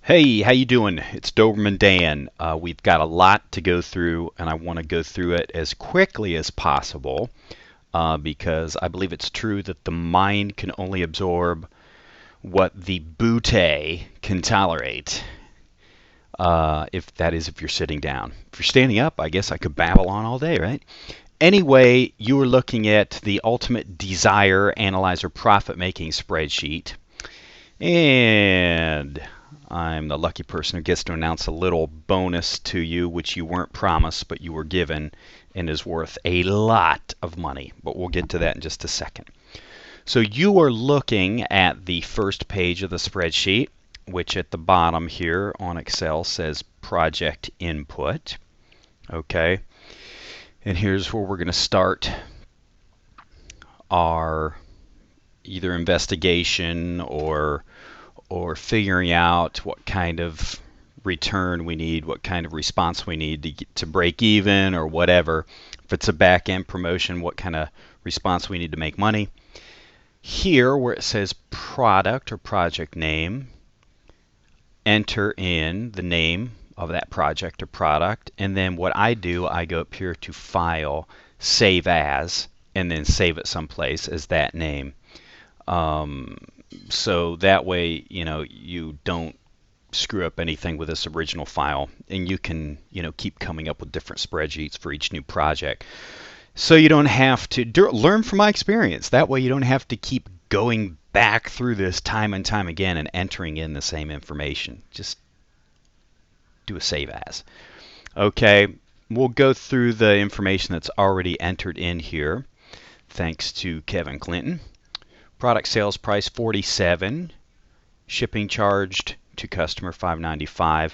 Hey, how you doing? It's Doberman Dan. We've got a lot to go through, and I want to go through it as quickly as possible because I believe it's true that the mind can only absorb what the bootay can tolerate. If you're sitting down. If you're standing up, I guess I could babble on all day, right? Anyway, you were looking at the Ultimate Desire Analyzer Profit Making Spreadsheet. And I'm the lucky person who gets to announce a little bonus to you, which you weren't promised, but you were given, and is worth a lot of money. But we'll get to that in just a second. So you are looking at the first page of the spreadsheet, which at the bottom here on Excel says Project Input. Okay. And here's where we're going to start our either investigation or figuring out what kind of return we need, what kind of response we need to get to break even or whatever. If it's a back-end promotion, what kind of response we need to make money. Here where it says product or project name, enter in the name of that project or product, and then what I do, I go up here to File, Save As, and then save it someplace as that name. So that way, you don't screw up anything with this original file, and you can, keep coming up with different spreadsheets for each new project. So you don't have to learn from my experience. That way you don't have to keep going back through this time and time again and entering in the same information. Just do a save as. Okay, we'll go through the information that's already entered in here, thanks to Kevin Clinton. Product sales price $47, shipping charged to customer $5.95.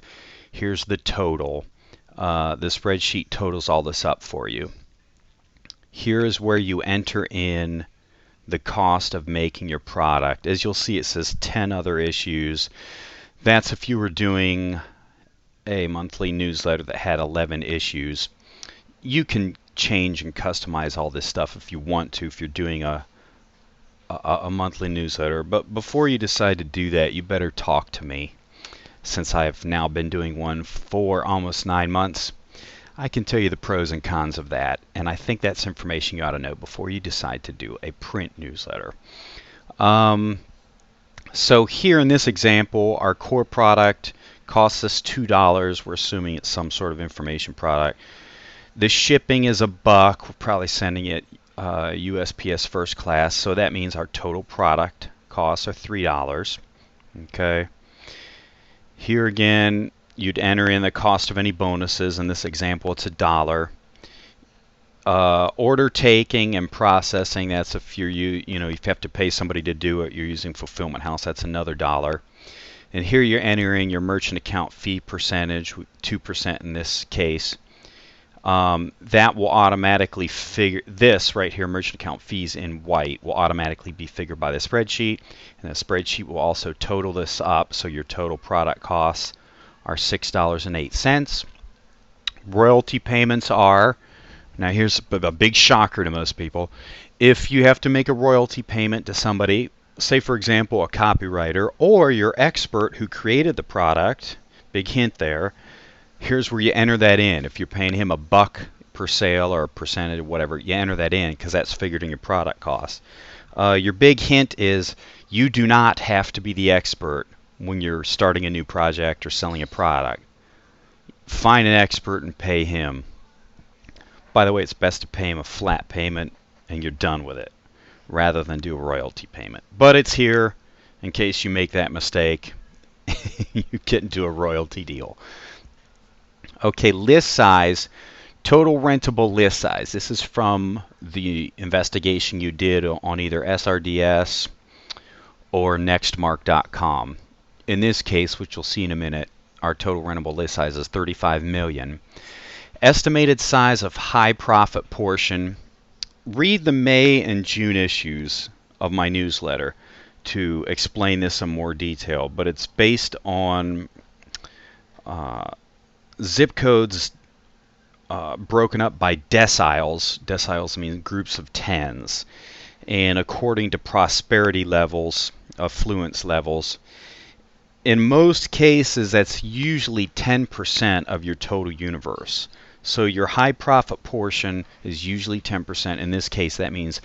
Here's the total. The spreadsheet totals all this up for you. Here is where you enter in the cost of making your product. As you'll see, it says 10 other issues. That's if you were doing a monthly newsletter that had 11 issues. You can change and customize all this stuff if you want to, if you're doing a monthly newsletter. But before you decide to do that, you better talk to me. Since I've now been doing one for almost 9 months, I can tell you the pros and cons of that, and I think that's information you ought to know before you decide to do a print newsletter. So here in this example, our core product costs us $2. We're assuming it's some sort of information product. The shipping is $1. We're probably sending it USPS first class, so that means our total product costs are $3. Okay. Here again, you'd enter in the cost of any bonuses. In this example, it's $1. Order taking and processing, that's if you have to pay somebody to do it, you're using Fulfillment House, that's another $1. And here you're entering your merchant account fee percentage, 2% in this case. That will automatically figure, this right here, merchant account fees in white, will automatically be figured by the spreadsheet. And the spreadsheet will also total this up, so your total product costs are $6.08. Royalty payments are, now here's a big shocker to most people, if you have to make a royalty payment to somebody, say for example a copywriter or your expert who created the product, big hint there, here's where you enter that in. If you're paying him $1 per sale or a percentage or whatever, you enter that in because that's figured in your product cost. Your big hint is you do not have to be the expert when you're starting a new project or selling a product. Find an expert and pay him. By the way, it's best to pay him a flat payment and you're done with it rather than do a royalty payment. But it's here in case you make that mistake. You get into a royalty deal. Okay, list size, total rentable list size. This is from the investigation you did on either SRDS or nextmark.com. In this case, which you'll see in a minute, our total rentable list size is 35 million. Estimated size of high profit portion. Read the May and June issues of my newsletter to explain this in more detail, but it's based on zip codes broken up by deciles. Deciles mean groups of tens. And according to prosperity levels, affluence levels, in most cases, that's usually 10% of your total universe. So your high profit portion is usually 10%. In this case, that means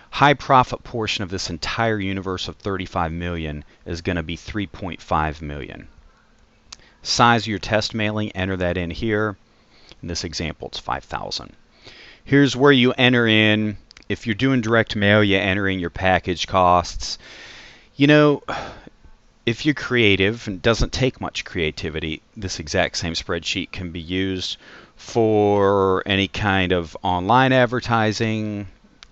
high profit portion of this entire universe of 35 million is going to be 3.5 million. Size of your test mailing, enter that in here. In this example, it's 5,000. Here's where you enter in, if you're doing direct mail, you enter in your package costs. You know, if you're creative, and it doesn't take much creativity, this exact same spreadsheet can be used for any kind of online advertising,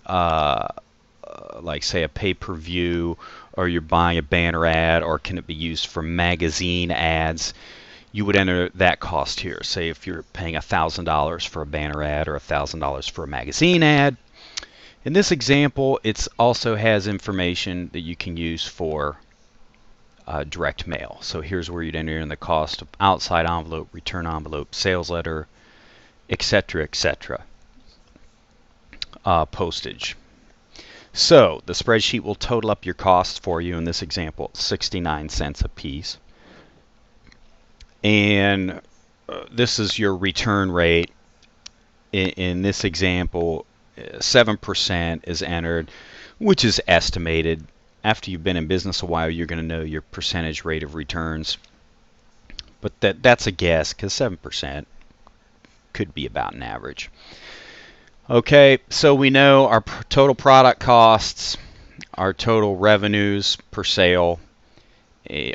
like say a pay-per-view, or you're buying a banner ad, or can it be used for magazine ads? You would enter that cost here. Say if you're paying $1,000 for a banner ad or $1,000 for a magazine ad. In this example, it also has information that you can use for direct mail. So here's where you'd enter in the cost of outside envelope, return envelope, sales letter, etc., etc. Postage. So the spreadsheet will total up your costs for you. In this example, 69 cents a piece. And this is your return rate. In this example, 7% is entered, which is estimated. After you've been in business a while, you're going to know your percentage rate of returns. But that's a guess, because 7% could be about an average. Okay, so we know our total product costs, our total revenues per sale,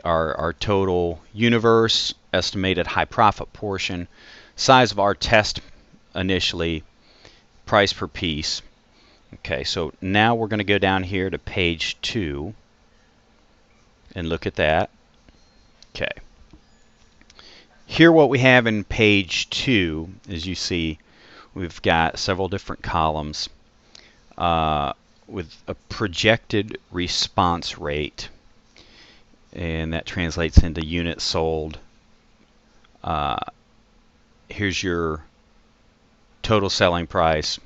our total universe, estimated high profit portion, size of our test initially, price per piece. Okay, so now we're going to go down here to page 2 and look at that. Okay. Here what we have in page 2, as you see, we've got several different columns with a projected response rate, and that translates into units sold. Here's your total selling price,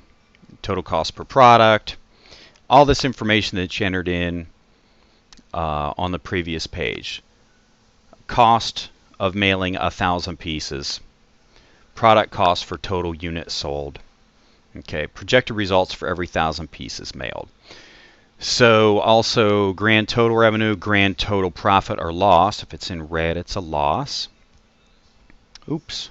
total cost per product, all this information that you entered in on the previous page. Cost of mailing 1,000 pieces, product cost for total units sold. Okay, projected results for every 1,000 pieces mailed. So also grand total revenue, grand total profit or loss. If it's in red, it's a loss. Oops.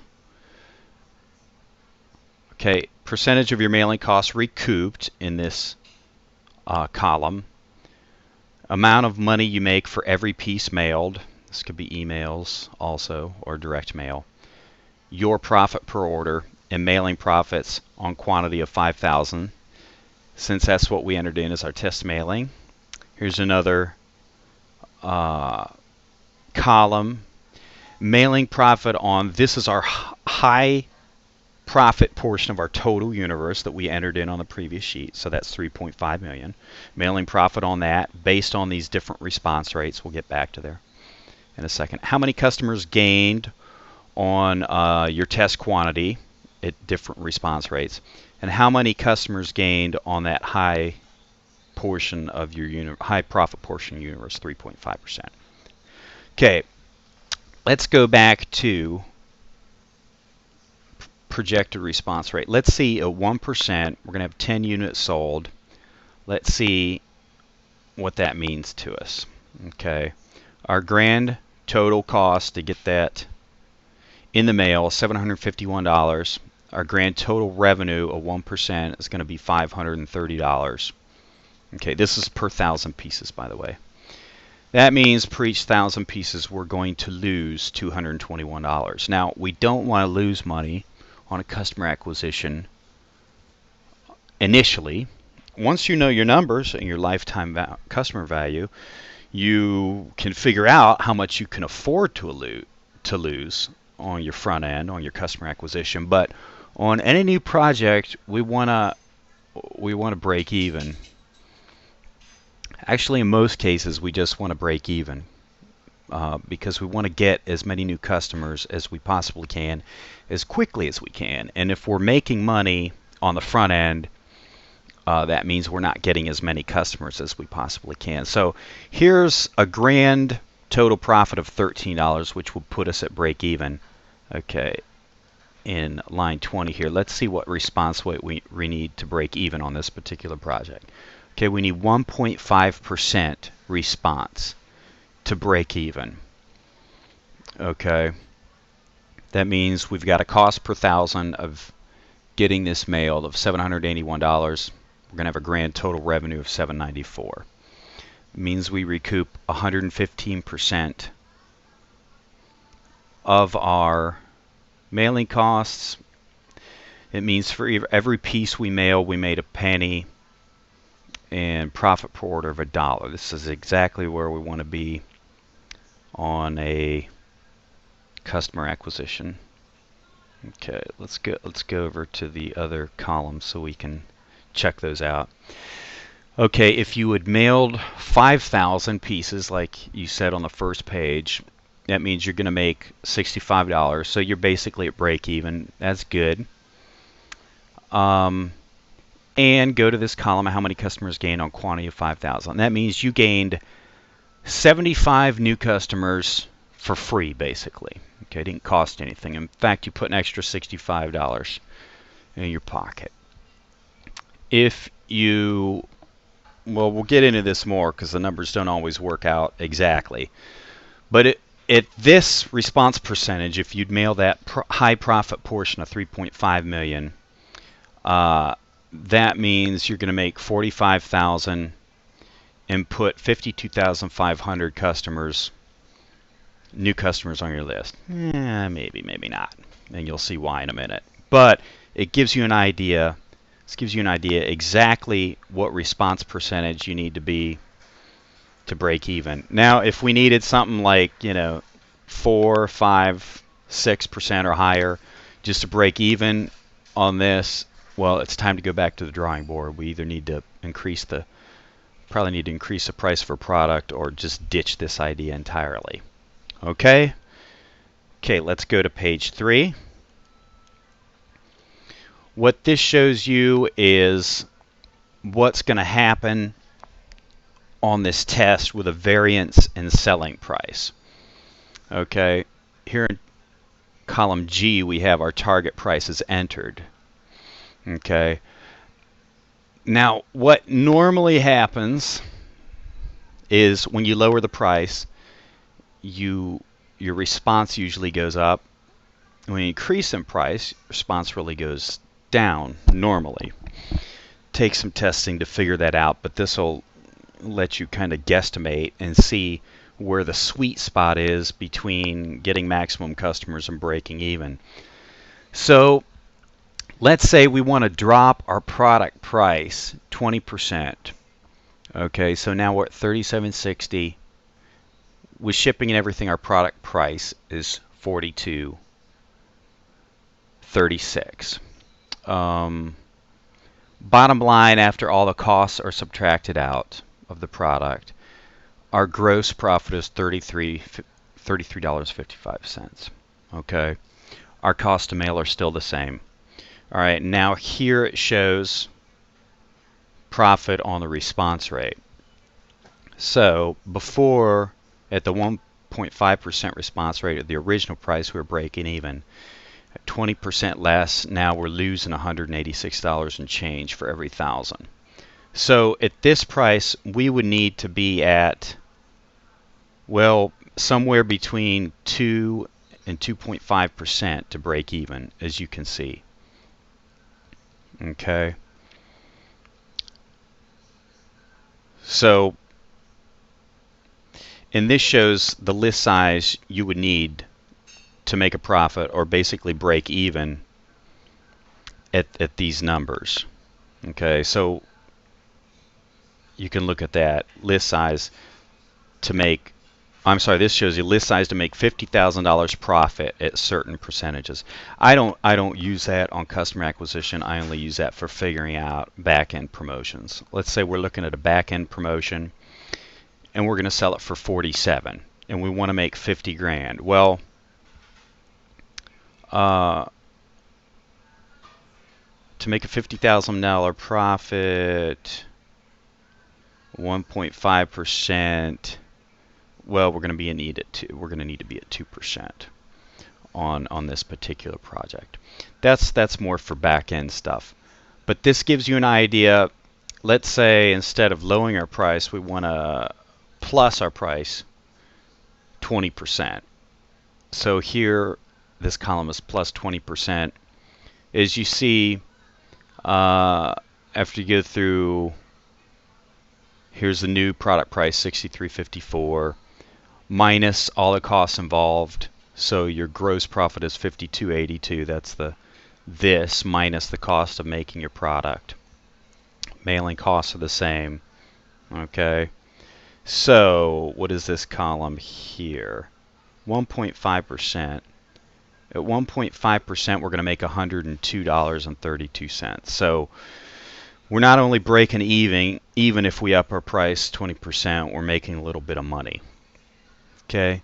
Okay, percentage of your mailing costs recouped in this column. Amount of money you make for every piece mailed. This could be emails also, or direct mail. Your profit per order, and mailing profits on quantity of 5,000. Since that's what we entered in as our test mailing. Here's another column. Mailing profit on, this is our high profit portion of our total universe that we entered in on the previous sheet. So that's 3.5 million. Mailing profit on that based on these different response rates. We'll get back to there in a second. How many customers gained on your test quantity at different response rates, and how many customers gained on that high portion of your high profit portion universe, 3.5%. Okay, let's go back to projected response rate. Let's see at 1%, we're going to have 10 units sold. Let's see what that means to us. Okay, our grand total cost to get that in the mail, $751. Our grand total revenue of 1% is going to be $530. Okay, this is per 1,000 pieces, by the way. That means per each 1,000 pieces, we're going to lose $221. Now, we don't want to lose money on a customer acquisition initially. Once you know your numbers and your lifetime customer value, you can figure out how much you can afford to lose on your front end, on your customer acquisition. But on any new project, we want to break even. Actually, in most cases, we just want to break even because we want to get as many new customers as we possibly can, as quickly as we can. And if we're making money on the front end, that means we're not getting as many customers as we possibly can. So here's a grand total profit of $13, which will put us at break even. Okay, in line 20 here, let's see what response rate we need to break even on this particular project. Okay, we need 1.5% response to break even. Okay, that means we've got a cost per thousand of getting this mailed of $781. We're going to have a grand total revenue of $794. It means we recoup 115% of our mailing costs. It means for every piece we mail, we made a penny, and profit per order of $1. This is exactly where we want to be on a customer acquisition. Okay, let's go over to the other columns so we can check those out. Okay, if you had mailed 5,000 pieces like you said on the first page, that means you're going to make $65. So you're basically at break even. That's good. And go to this column, how many customers gained on quantity of 5,000. That means you gained 75 new customers for free, basically. Okay, it didn't cost anything. In fact, you put an extra $65 in your pocket. If you, well, we'll get into this more because the numbers don't always work out exactly. But at this response percentage, if you'd mail that high profit portion of 3.5 million, that means you're going to make 45,000 and put 52,500 customers, new customers on your list. Maybe, maybe not. And you'll see why in a minute. But it gives you an idea. This gives you an idea exactly what response percentage you need to be to break even. Now, if we needed something like, 4, 5, 6% or higher just to break even on this, well, it's time to go back to the drawing board. We either need to probably need to increase the price for product or just ditch this idea entirely. Okay? Okay, let's go to page 3. What this shows you is what's going to happen on this test with a variance in selling price. Okay, here in column G we have our target prices entered. Okay, now what normally happens is when you lower the price, your response usually goes up. When you increase in price, response really goes down normally. Take some testing to figure that out, but this will let you kind of guesstimate and see where the sweet spot is between getting maximum customers and breaking even. So let's say we want to drop our product price 20%. Okay, so now we're at $37.60. With shipping and everything, our product price is $42.36. Bottom line, after all the costs are subtracted out of the product, our gross profit is $33.55. Okay, our cost to mail are still the same. All right, now here it shows profit on the response rate. So before, at the 1.5% response rate at the original price, we were breaking even. At 20% less, now we're losing $186 and change for every 1,000. So at this price, we would need to be at, well, somewhere between 2 and 2.5% to break even, as you can see. Okay. So, and this shows the list size you would need to make a profit or basically break even at these numbers. Okay, so you can look at that list size to make, I'm sorry, this shows you list size to make $50,000 profit at certain percentages. I don't use that on customer acquisition. I only use that for figuring out back-end promotions. Let's say we're looking at a back-end promotion and we're going to sell it for 47 and we want to make 50 grand. Well, to make a $50,000 profit, 1.5%, Well, we're going to be in need at we're going to need to be at 2% on this particular project. That's more for back end stuff. But this gives you an idea. Let's say instead of lowering our price, we want to plus our price 20%. So here, this column is plus 20%. As you see, after you go through, here's the new product price, $63.54, minus all the costs involved. So your gross profit is $52.82. That's this minus the cost of making your product. Mailing costs are the same. Okay. So what is this column here? 1.5%. At 1.5%, we're going to make $102.32. So we're not only breaking even if we up our price 20%, we're making a little bit of money. Okay.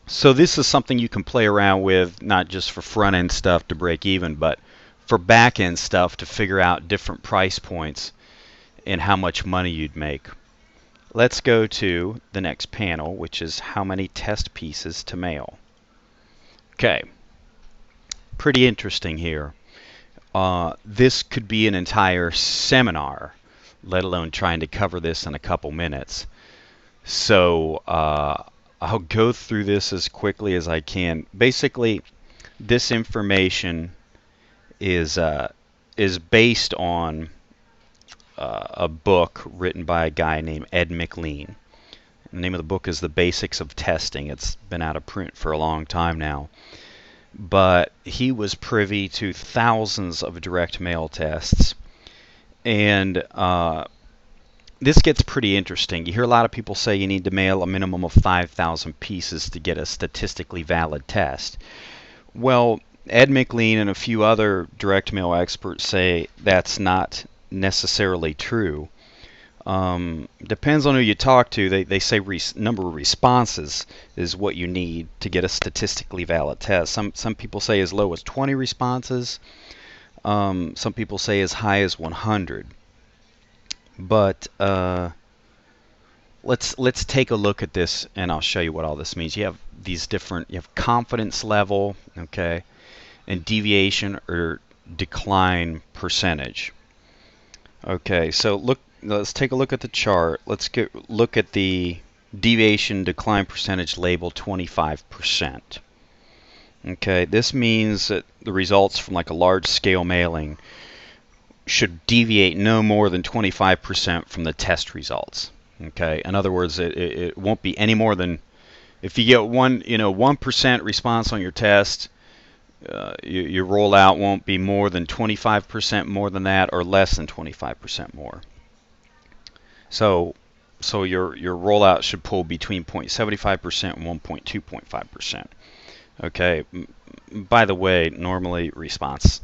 So this is something you can play around with, not just for front-end stuff to break even, but for back-end stuff to figure out different price points and how much money you'd make. Let's go to the next panel, which is how many test pieces to mail. Okay, pretty interesting here. This could be an entire seminar, let alone trying to cover this in a couple minutes. So I'll go through this as quickly as I can. Basically, this information is based on a book written by a guy named Ed McLean. The name of the book is The Basics of Testing. It's been out of print for a long time now. But he was privy to thousands of direct mail tests. And this gets pretty interesting. You hear a lot of people say you need to mail a minimum of 5,000 pieces to get a statistically valid test. Well, Ed McLean and a few other direct mail experts say that's not necessarily true. Depends on who you talk to. They say number of responses is what you need to get a statistically valid test. Some people say as low as 20 responses. Some people say as high as 100. But let's take a look at this, and I'll show you what all this means. You have these different. You have confidence level, okay, and deviation or decline percentage. Okay, so let's take a look at the chart. Let's look at the deviation decline percentage labeled 25%. Okay, this means that the results from like a large scale mailing should deviate no more than 25% from the test results. Okay, in other words, it won't be any more than, if you get 1% response on your test, your rollout won't be more than 25% more than that, or less than 25% more. So your rollout should pull between 0.75% and 1.2.5%. Okay. By the way, normally response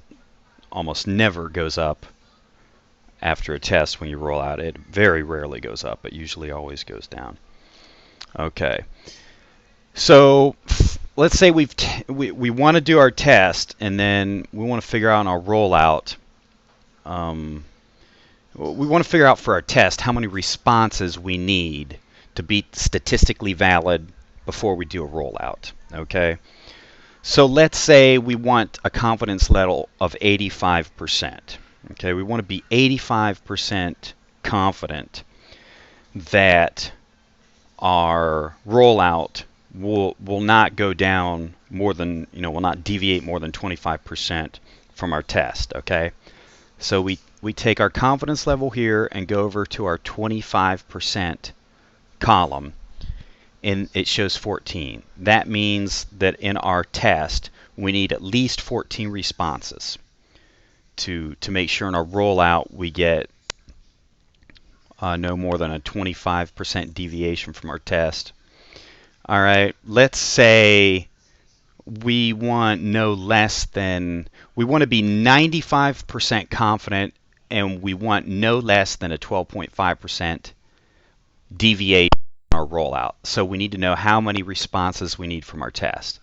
almost never goes up after a test when you roll out. It very rarely goes up. It usually always goes down. Okay. So let's say we want to do our test, and then we want to figure out on our rollout. We want to figure out for our test how many responses we need to be statistically valid before we do a rollout. Okay. So let's say we want a confidence level of 85%. Okay, we want to be 85% confident that our rollout will not go down more than, will not deviate more than 25% from our test. Okay, so we take our confidence level here and go over to our 25% column, and it shows 14. That means that in our test we need at least 14 responses to make sure in our rollout we get no more than a 25% deviation from our test. All right, let's say we want no less than, we want to be 95% confident, and we want no less than a 12.5% deviation on our rollout. So we need to know how many responses we need from our test.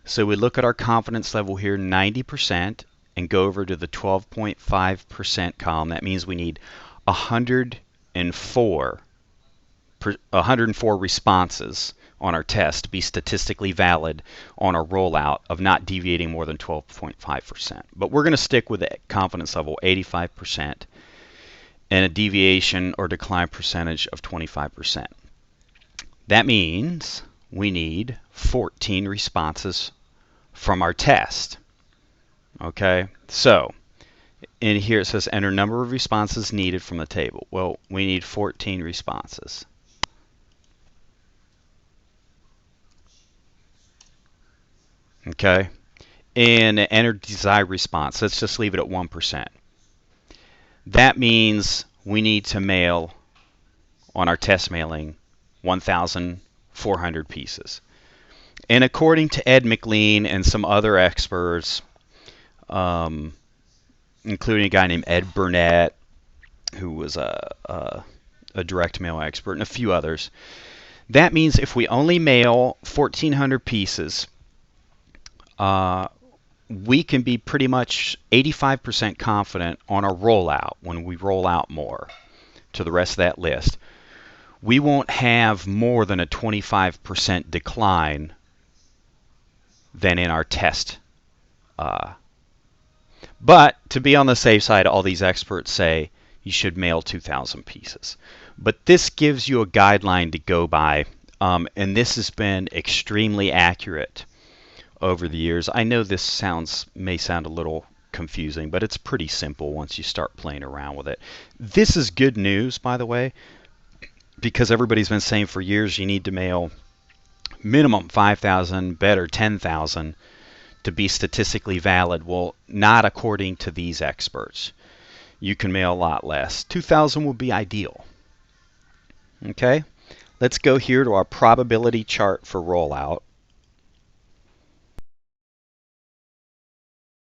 So we look at our confidence level here, 90%, and go over to the 12.5% column. That means we need 104 104 responses on our test to be statistically valid on our rollout of not deviating more than 12.5%. But we're going to stick with the confidence level 85% and a deviation or decline percentage of 25%. That means we need 14 responses from our test. Okay, so in here it says enter number of responses needed from the table. Well, we need 14 responses. Okay, and enter desired response. Let's just leave it at 1%. That means we need to mail on our test mailing 1,400 pieces. And according to Ed McLean and some other experts, including a guy named Ed Burnett, who was a direct mail expert, and a few others, that means if we only mail 1,400 pieces, we can be pretty much 85% confident on our rollout when we roll out more to the rest of that list. We won't have more than a 25% decline than in our test. But to be on the safe side, all these experts say you should mail 2,000 pieces. But this gives you a guideline to go by, and this has been extremely accurate over the years. I know this may sound a little confusing, but it's pretty simple once you start playing around with it. This is good news, by the way, because everybody's been saying for years you need to mail minimum 5,000, better 10,000 to be statistically valid. Well, not according to these experts. You can mail a lot less. 2,000 would be ideal. Okay, let's go here to our probability chart for rollout.